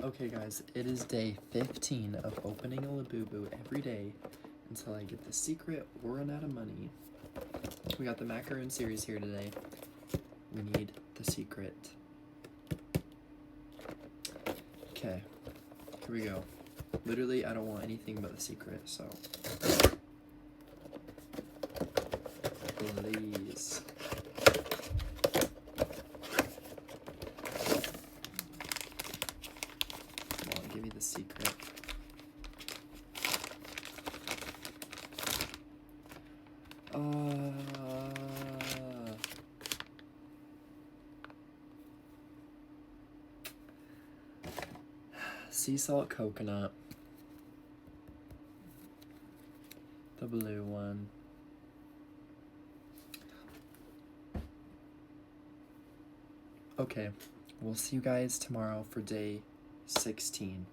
Okay guys, it is day 15 of opening a Labubu every day until I get the secret or run out of money. We got the macaroon series here today. We need the secret. Okay, here we go. Literally, I don't want anything but the secret, so. Please. Come on, give me the secret. Sea salt coconut. The blue one. Okay, we'll see you guys tomorrow for day 16.